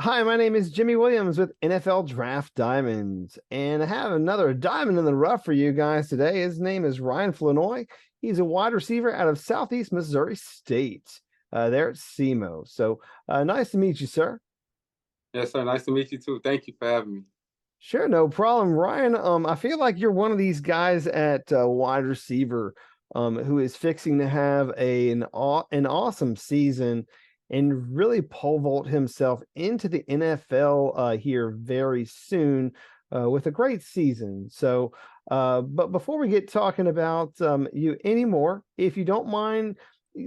Hi, my name is Jimmy Williams with NFL Draft Diamonds, and I have another diamond in the rough for you guys today. His name is Ryan Flournoy. He's a wide receiver out of Southeast Missouri State. There at SEMO. So nice to meet you, sir. Yes, sir. Nice to meet you too. Thank you for having me. Sure, no problem, Ryan. I feel like you're one of these guys at wide receiver who is fixing to have an awesome season and really pole vault himself into the NFL here very soon with a great season. So, but before we get talking about you anymore, if you don't mind,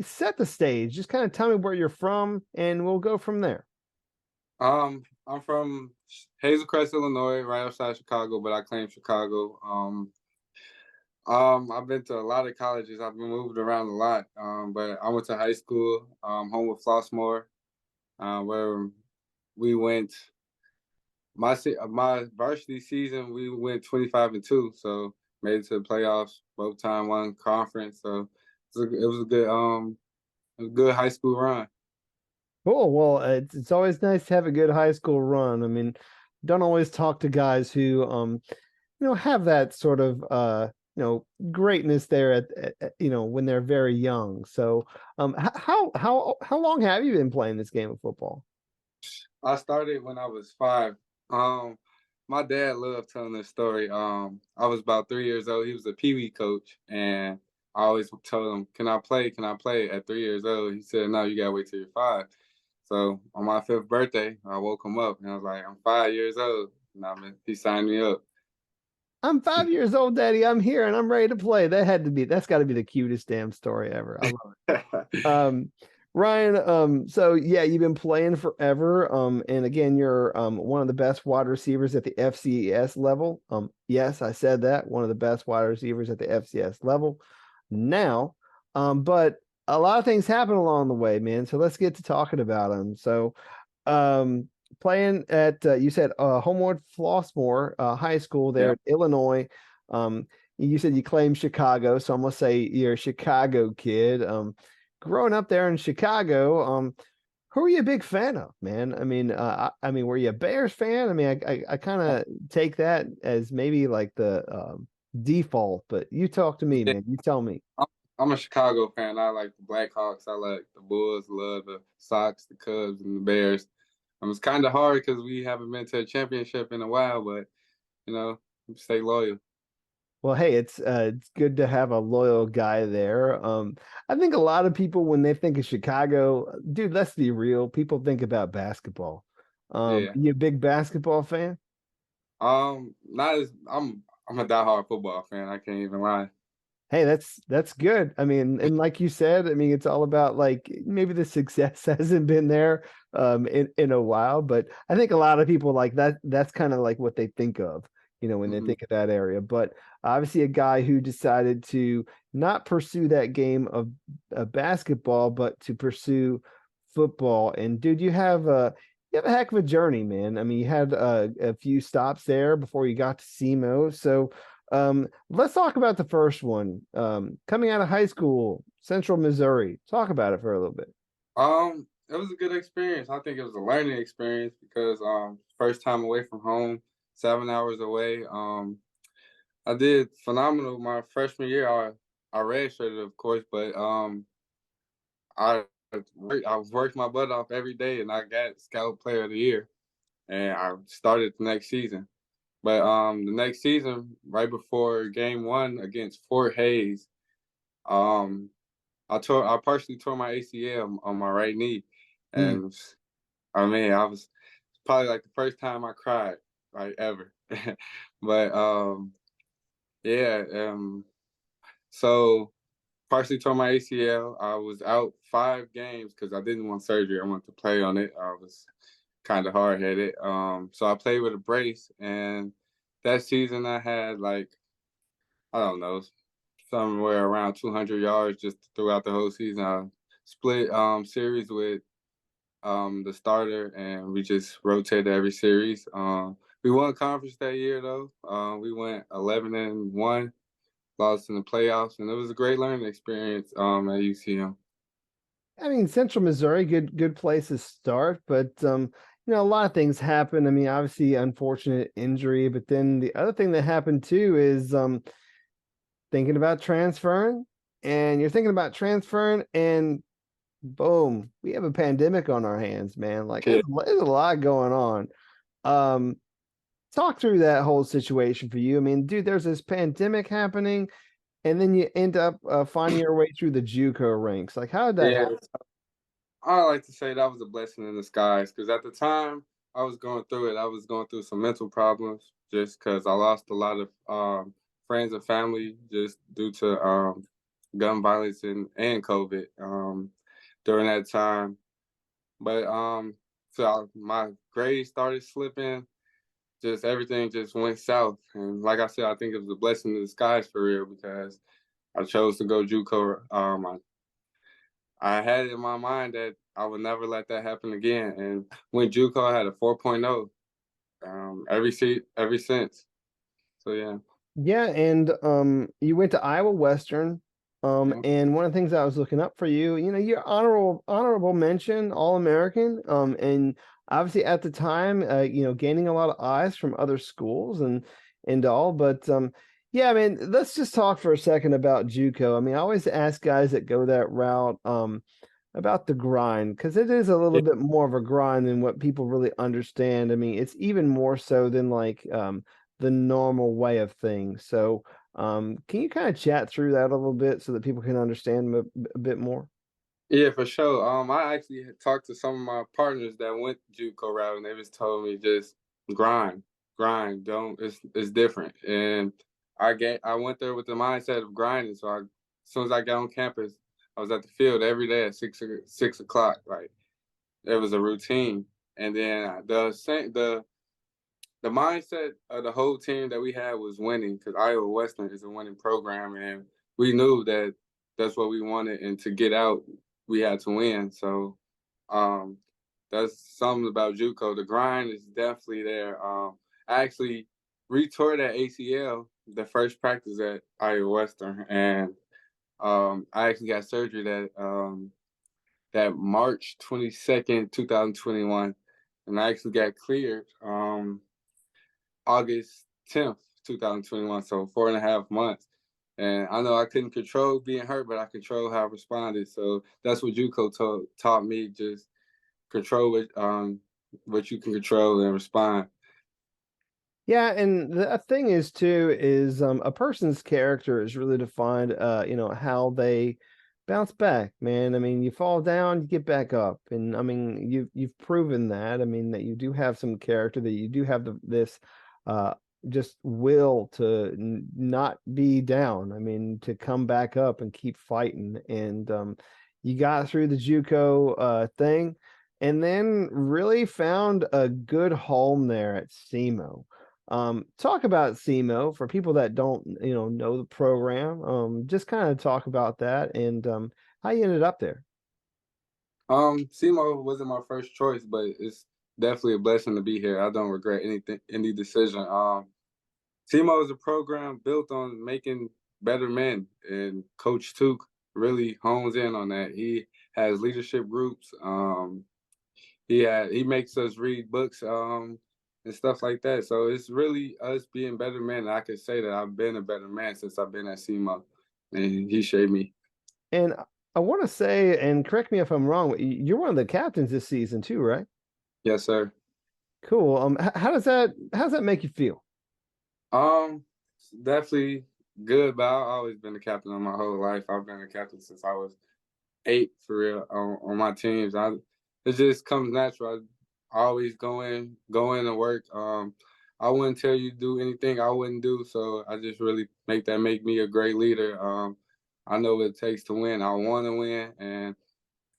set the stage. Just kind of tell me where you're from, and we'll go from there. I'm from Hazel Crest, Illinois, right outside Chicago, but I claim Chicago. I've been to a lot of colleges. I've been moved around a lot. But I went to high school, home with Flossmoor, where we went. My varsity season, we went 25-2, so made it to the playoffs both time, won conference. So it was a good high school run. Cool. Well, it's always nice to have a good high school run. I mean, don't always talk to guys who have that sort of greatness there at when they're very young. So how long have you been playing this game of football? I started when I was 5. Um, my dad loved telling this story. I was about 3 years old. He was a pee wee coach, and I always told him, "Can I play? Can I play?" At 3 years old, he said, "No, you gotta wait till you're 5." So on my 5th birthday, I woke him up, and I was like, "I'm 5 years old." And he signed me up. I'm 5 years old, Daddy. I'm here and I'm ready to play. That's got to be the cutest damn story ever. I love it. Ryan, so yeah, you've been playing forever. And again, you're one of the best wide receivers at the FCS level. Yes, I said that, one of the best wide receivers at the FCS level now. But a lot of things happen along the way, man. So let's get to talking about them. So, playing at you said Homeward Flossmoor High School there Yeah. in Illinois. You said you claim Chicago, so I'm gonna say you're a Chicago kid. Growing up there in Chicago, who are you a big fan of, man? I mean, were you a Bears fan? I mean, I kind of take that as maybe like the default, but you talk to me, Yeah. man. You tell me. I'm I'm a Chicago fan. I like the Blackhawks. I like the Bulls. Love the Sox, the Cubs, and the Bears. It's kind of hard because we haven't been to a championship in a while, but you know, stay loyal. Well, hey, it's good to have a loyal guy there. I think a lot of people when they think of Chicago, dude, let's be real, people think about basketball. Yeah. You a big basketball fan? Not as I'm a diehard football fan. I can't even lie. Hey, that's good. I mean, and like you said, I mean, it's all about like maybe the success hasn't been there in a while, but I think a lot of people like that's kind of like what they think of, when they Hmm. think of that area. But obviously a guy who decided to not pursue that game of basketball, but to pursue football. And dude, you have a heck of a journey, man. I mean, you had a few stops there before you got to SEMO. So let's talk about the first one. Coming out of high school, Central Missouri. Talk about it for a little bit. It was a good experience. I think it was a learning experience because first time away from home, 7 hours away. I did phenomenal my freshman year. I redshirted, of course, but I I worked my butt off every day, and I got Scout Player of the Year, and I started the next season. But the next season, right before game one against Fort Hayes, um, I partially tore my ACL on my right knee, Mm. and I mean I was probably like the first time I cried like ever. But yeah, so partially tore my ACL. I was out 5 games because I didn't want surgery. I wanted to play on it. I was kind of hard headed. So I played with a brace, and that season I had like I don't know somewhere around 200 yards just throughout the whole season. I split series with the starter, and we just rotated every series. We won conference that year though. We went 11-1, lost in the playoffs, and it was a great learning experience at UCM. I mean, Central Missouri, good place to start, but a lot of things happen. I mean, obviously, unfortunate injury, but then the other thing that happened too is thinking about transferring, and you're thinking about transferring, and boom, we have a pandemic on our hands, man. Like, Yeah, there's a lot going on. Um, Talk through that whole situation for you. I mean, dude, there's this pandemic happening, and then you end up finding your way through the Juco ranks. Like, how did that yeah. happen? I like to say that was a blessing in disguise because at the time I was going through it, I was going through some mental problems just because I lost a lot of friends and family just due to gun violence and COVID during that time. But my grades started slipping, just everything just went south. And like I said, I think it was a blessing in disguise for real because I chose to go JUCO. I had it in my mind that I would never let that happen again. And when JUCO, I had a 4.0 every since. So yeah. Yeah, and you went to Iowa Western. Yeah. And one of the things I was looking up for you, you're honorable mention, All-American. And obviously at the time, gaining a lot of eyes from other schools and all. But yeah, I mean, let's just talk for a second about JUCO. I mean, I always ask guys that go that route, about the grind, because it is a little Yeah. bit more of a grind than what people really understand. I mean, it's even more so than like the normal way of things. So, can you kind of chat through that a little bit so that people can understand a bit more? Yeah, for sure. I actually had talked to some of my partners that went JUCO route, and they just told me just grind, grind. Don't it's different. And I went there with the mindset of grinding. So as soon as I got on campus, I was at the field every day at 6 o'clock. Like it was a routine. And then the mindset of the whole team that we had was winning because Iowa Western is a winning program, and we knew that that's what we wanted. And to get out, we had to win. So um, that's something about JUCO. The grind is definitely there. I actually retore that ACL the first practice at Iowa Western, and I actually got surgery that March 22nd, 2021, and I actually got cleared. August 10th, 2021, so 4.5 months. And I know I couldn't control being hurt, but I control how I responded. So that's what JUCO taught me: just control what you can control and respond. Yeah, and the thing is too is a person's character is really defined, how they bounce back, man. I mean, you fall down, you get back up, and I mean, you've proven that. I mean, that you do have some character, that you do have this uh just will to not be down. I mean, to come back up and keep fighting, and you got through the JUCO thing, and then really found a good home there at SEMO. Talk about SEMO for people that don't, know the program. Just kind of talk about that and how you ended up there. SEMO wasn't my first choice, but it's definitely a blessing to be here. I don't regret any decision. SEMO is a program built on making better men, and Coach Took really hones in on that. He has leadership groups. He makes us read books and stuff like that. So it's really us being better men. And I can say that I've been a better man since I've been at SEMO, and he shaped me. And I want to say, and correct me if I'm wrong, you're one of the captains this season too, right? Yes, sir. Cool. How does that make you feel? Um, Definitely good, but I've always been the captain of my whole life. I've been a captain since I was 8 for real on my teams. It just comes natural. I always go in and work. I wouldn't tell you to do anything I wouldn't do. So I just really make me a great leader. I know what it takes to win. I want to win, and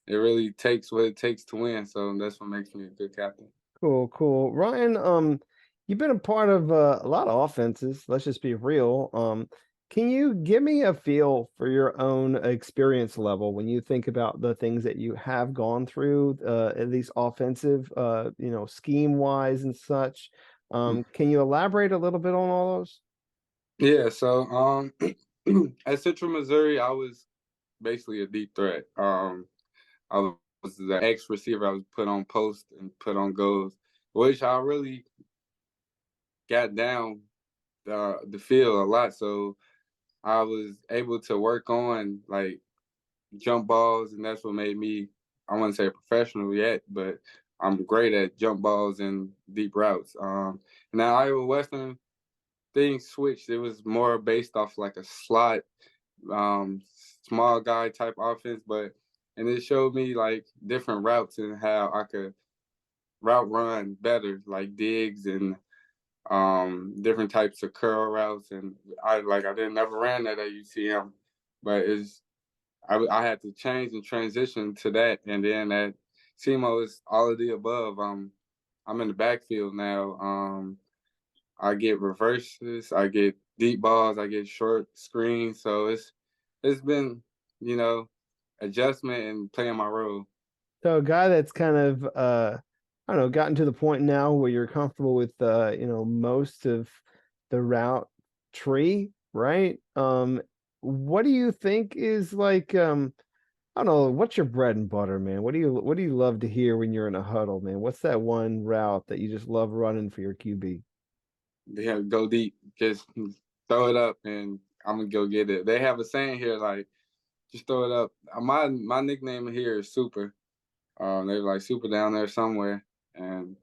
it really takes what it takes to win. So that's what makes me a good captain. Cool, cool. Ryan, you've been a part of a lot of offenses. Let's just be real. Can you give me a feel for your own experience level when you think about the things that you have gone through, at least offensive, scheme wise and such? Can you elaborate a little bit on all those? Yeah. So at Central Missouri, I was basically a deep threat. I was the X receiver. I was put on post and put on goals, which I really got down the field a lot. So I was able to work on like jump balls, and that's what made me, I wouldn't say a professional yet, but I'm great at jump balls and deep routes. Now Iowa Western, things switched. It was more based off like a slot, um, small guy type offense, and it showed me like different routes and how I could route run better, like digs and different types of curl routes. And I didn't never ran that at UTM, but I had to change and transition to that. And then at SEMO is all of the above. I'm in the backfield now. I get reverses, I get deep balls, I get short screens. So it's been, you know, adjustment and playing my role. So a guy that's kind of I don't know, gotten to the point now where you're comfortable with most of the route tree, right? What do you think is like I don't know, what's your bread and butter, man? What do you love to hear when you're in a huddle, man? What's that one route that you just love running for your QB? They have go deep, just throw it up, and I'm gonna go get it. They have a saying here like, just throw it up. My nickname here is Super. They're like Super down there somewhere, and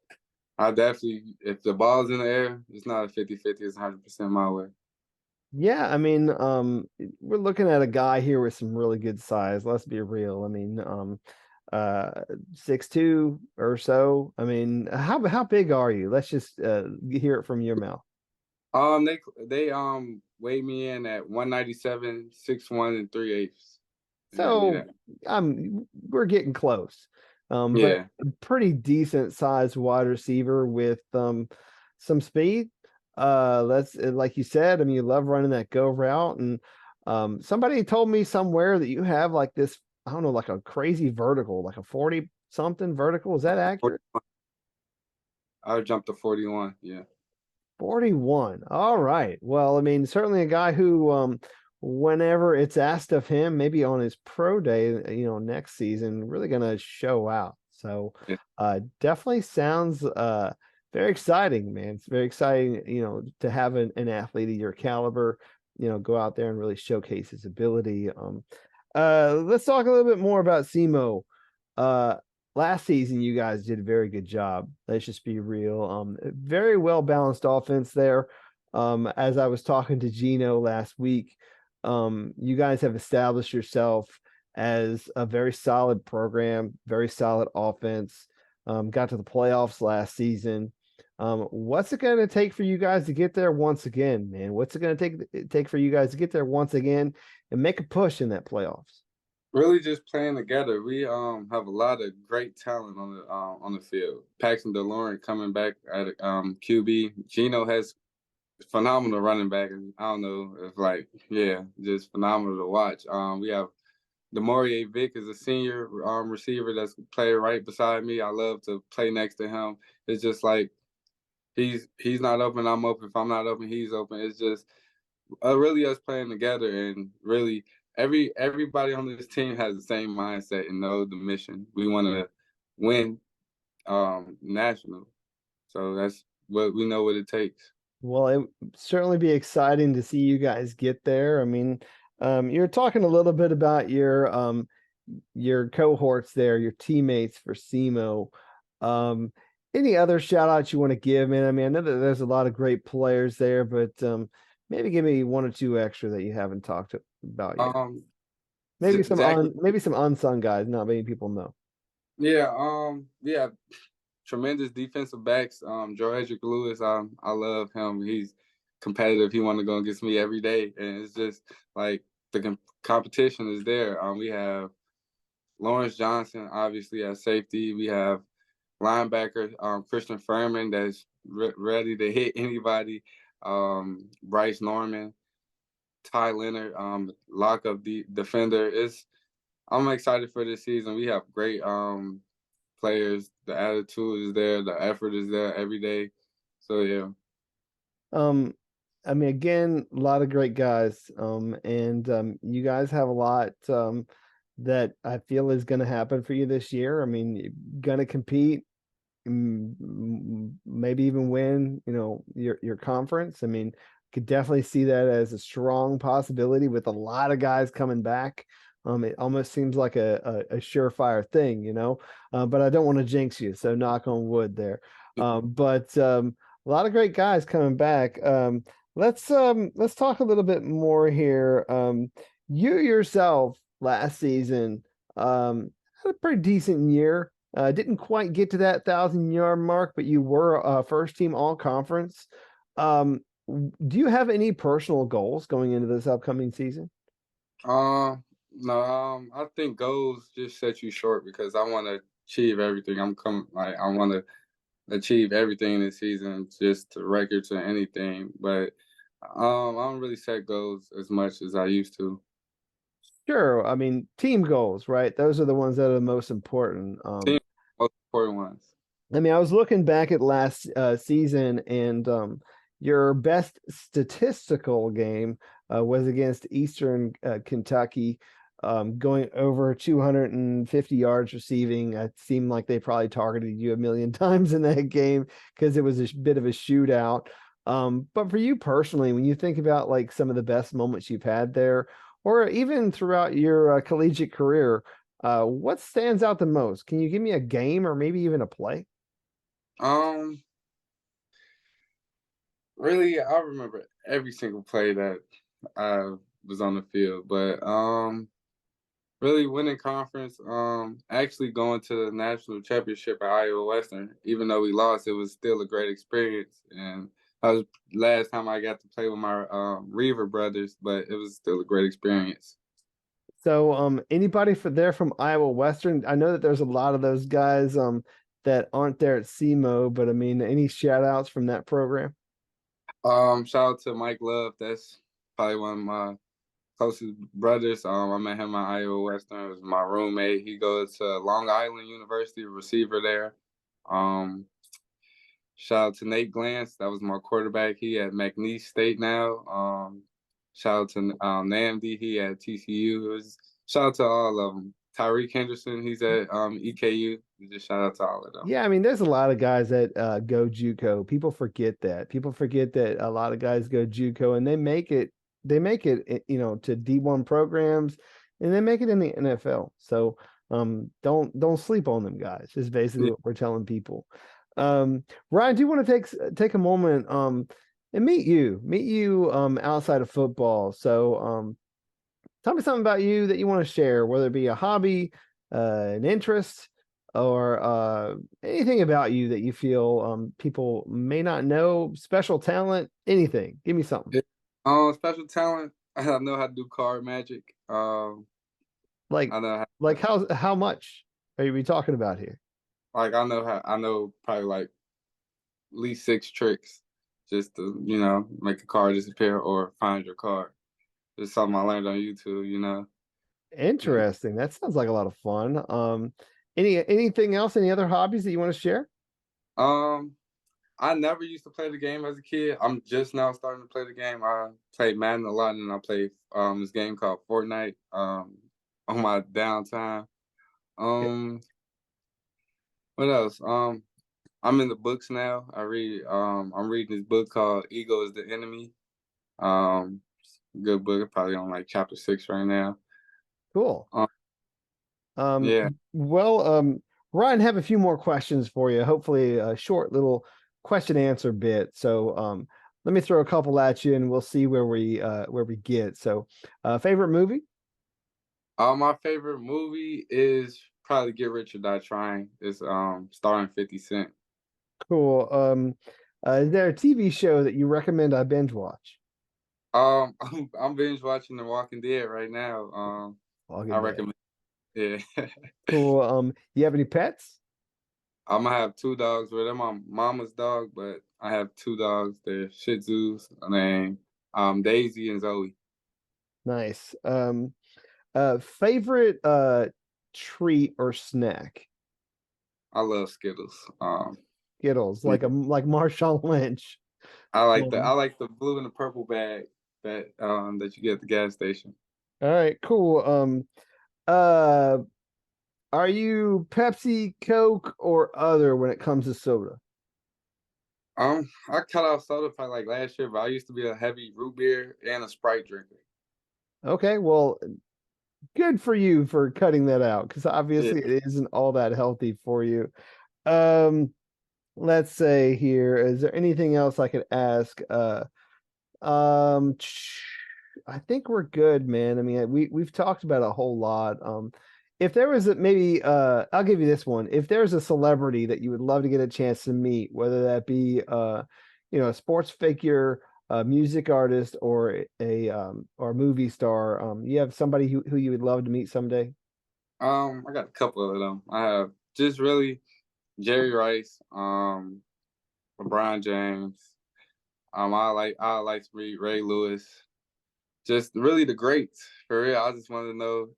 I definitely, if the ball's in the air, it's not a 50-50, it's 100% my way. Yeah, I mean, we're looking at a guy here with some really good size. Let's be real. I mean, uh, 6'2" or so. I mean, how big are you? Let's just hear it from your mouth. They weighed me in at 197, 6'1" and 3/8. They had me So that. we're getting close. But Yeah. a pretty decent sized wide receiver with some speed. Let's like you said, I mean, you love running that go route, and somebody told me somewhere that you have like this, I don't know, like a crazy vertical, like a 40 something vertical. Is that accurate? I would jump to 41. Yeah. 41. All right. Well, I mean, certainly a guy who, whenever it's asked of him, maybe on his pro day, next season, really going to show out. So, Yeah. definitely sounds very exciting, man. It's very exciting, to have an athlete of your caliber, go out there and really showcase his ability. Let's talk a little bit more about SEMO. Uh, Last season you guys did a very good job. Let's just be real. Very well balanced offense there. As I was talking to Gino last week, you guys have established yourself as a very solid program, very solid offense. Got to the playoffs last season. What's it going to take for you guys to get there once again, man? What's it going to take for you guys to get there once again and make a push in that playoffs? Really just playing together. We have a lot of great talent on the field. Paxton DeLorean coming back at QB. Gino has phenomenal running back, and I don't know if like, yeah, just phenomenal to watch. We have Demorier Vick is a senior receiver that's playing right beside me. I love to play next to him. It's just like he's not open, I'm open. If I'm not open, he's open. It's just really us playing together, and really everybody on this team has the same mindset and know the mission. We want to win national, so that's what we know what it takes. Well, it certainly be exciting to see you guys get there. I mean, you're talking a little bit about your cohorts there, your teammates for SEMO. Any other shout outs you want to give, man? I mean, I know that there's a lot of great players there, but maybe give me one or two extra that you haven't talked about yet. Um, Zach, Maybe some unsung guys, not many people know. yeah, yeah, tremendous defensive backs. George Lewis, I love him. He's competitive. He want to go against me every day, and it's just like the competition is there. We have Lawrence Johnson, obviously at safety. We have linebacker Christian Furman that's ready to hit anybody. Bryce Norman, Ty Leonard, lockup defender. I'm excited for this season. We have great players. The attitude is there. The effort is there every day. So yeah. Um, I mean, again, a lot of great guys. And you guys have a lot. that I feel is going to happen for you this year. I mean, you're going to compete, maybe even win, your conference. I mean, could definitely see that as a strong possibility with a lot of guys coming back. It almost seems like a surefire thing, but I don't want to jinx you, so knock on wood there. But a lot of great guys coming back. Let's talk a little bit more here. You yourself last season had a pretty decent year. Didn't quite get to that 1,000-yard mark, but you were first team all conference. Do you have any personal goals going into this upcoming season? No, I think goals just set you short because I want to achieve everything. I want to achieve everything this season, just to records or anything. But I don't really set goals as much as I used to. Sure. I mean, team goals, right? Those are the ones that are the most important. Team most important ones. I mean, I was looking back at last season, and your best statistical game was against Eastern Kentucky, going over 250 yards receiving. It seemed like they probably targeted you a million times in that game because it was a bit of a shootout. But for you personally, when you think about like some of the best moments you've had there, or even throughout your collegiate career, what stands out the most? Can you give me a game or maybe even a play? Um, Really, I remember every single play that I was on the field, but really winning conference, actually going to the national championship at Iowa Western, even though we lost, it was still a great experience. And that was last time I got to play with my Reaver brothers, but it was still a great experience. So, anybody from Iowa Western? I know that there's a lot of those guys that aren't there at SEMO, but I mean, any shout outs from that program? Shout out to Mike Love. That's probably one of my closest brothers. I met him at Iowa Western. It was my roommate. He goes to Long Island University, receiver there. Um, Shout out to Nate Glantz. That was my quarterback. He at McNeese State now. Shout out to Namdi. He at TCU. Shout out to all of them. Tyreek Henderson. He's at EKU. Just shout out to all of them. Yeah, I mean, there's a lot of guys that go JUCO. People forget that. People forget that a lot of guys go JUCO and they make it. They make it, to D1 programs, and they make it in the NFL. So, don't sleep on them guys. Is basically Yeah. what we're telling people. Ryan, do you want to take a moment and meet you outside of football? So, tell me something about you that you want to share, whether it be a hobby, an interest, or anything about you that you feel people may not know, special talent, anything. Give me something. Yeah. Special talent. I know how to do card magic. Like I know like how much are you talking about here? I know probably like at least 6 tricks just to make a card disappear or find your card. It's something I learned on YouTube. Yeah. Interesting. That sounds like a lot of fun. Anything else? Any other hobbies that you want to share? Um, I never used to play the game as a kid. I'm just now starting to play the game. I played Madden a lot, and I play this game called Fortnite on my downtime. Um, what else? I'm in the books now. I'm reading this book called Ego is the Enemy. Um, Good book. I'm probably on like chapter 6 right now. Cool. Um, yeah. Well, Ryan, have a few more questions for you. Hopefully, a short little question answer bit. So, let me throw a couple at you, and we'll see where we get. So, favorite movie? My favorite movie is probably Get Rich or Die Trying. It's starring 50 Cent. Cool. Is there a TV show that you recommend I binge watch? I'm binge watching The Walking Dead right now. I Walking Dead. recommend. Yeah. Cool. You have any pets? I'm gonna have 2 dogs. Well, they're my mama's dog, but I have 2 dogs. They're Shih Tzus. Named Daisy and Zoe. Nice. Favorite treat or snack? I love Skittles. Skittles, Yeah, like Marshawn Lynch. I Um, like the blue and the purple bag that you get at the gas station. all right, cool. Uh, are you Pepsi, Coke, or other when it comes to soda? I cut off soda probably like last year, but I used to be a heavy root beer and a Sprite drinker. Okay, well, good for you for cutting that out because Yeah. obviously it isn't all that healthy for you. Um, let's say here, is there anything else I could ask? Um, I think we're good, man. I mean, we've talked about a whole lot. If there was maybe, I'll give you this one. If there's a celebrity that you would love to get a chance to meet, whether that be, a sports figure, a music artist, or or a movie star, you have somebody who you would love to meet someday? I got a couple of them. I have just really Jerry Rice, LeBron James. I like to read Ray Lewis. Just really the greats for real. I just want to know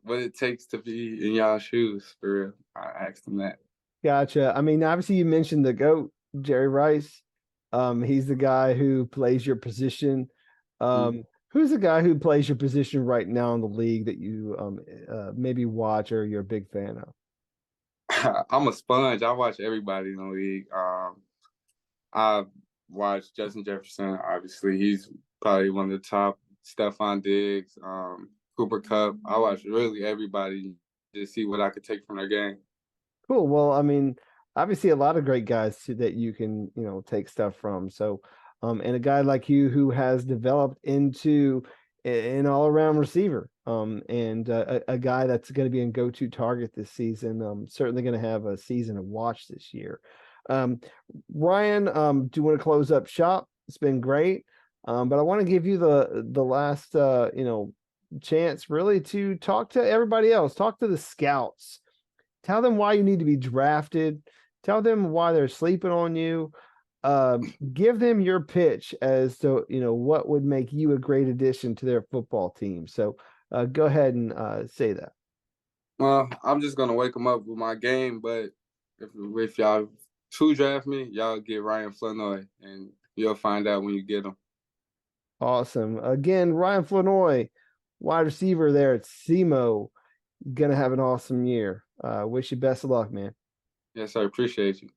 what it takes to be in y'all shoes for real. I asked them that. Gotcha. I mean, obviously you mentioned the GOAT, Jerry Rice. He's the guy who plays your position. Mm. Who's the guy who plays your position right now in the league that you maybe watch or you're a big fan of? I'm a sponge. I watch everybody in the league. I watch Justin Jefferson. Obviously, he's probably one of the top. Stephon Diggs, Cooper Cup. I watch really everybody to see what I could take from their game. Cool. Well, I mean, obviously a lot of great guys that you can, take stuff from. So, and a guy like you who has developed into an all-around receiver, and a guy that's going to be a go-to target this season. Certainly going to have a season to watch this year. Um, Ryan, do you want to close up shop? It's been great. But I want to give you the last, chance really to talk to everybody else, talk to the scouts. Tell them why you need to be drafted. Tell them why they're sleeping on you. Give them your pitch as to what would make you a great addition to their football team. So go ahead and say that. Well, I'm just gonna wake them up with my game, but if y'all two draft me, y'all get Ryan Flournoy, and you'll find out when you get him. Awesome. Again, Ryan Flournoy, wide receiver there at SEMO, gonna have an awesome year. Wish you best of luck, man. Yes, I appreciate you.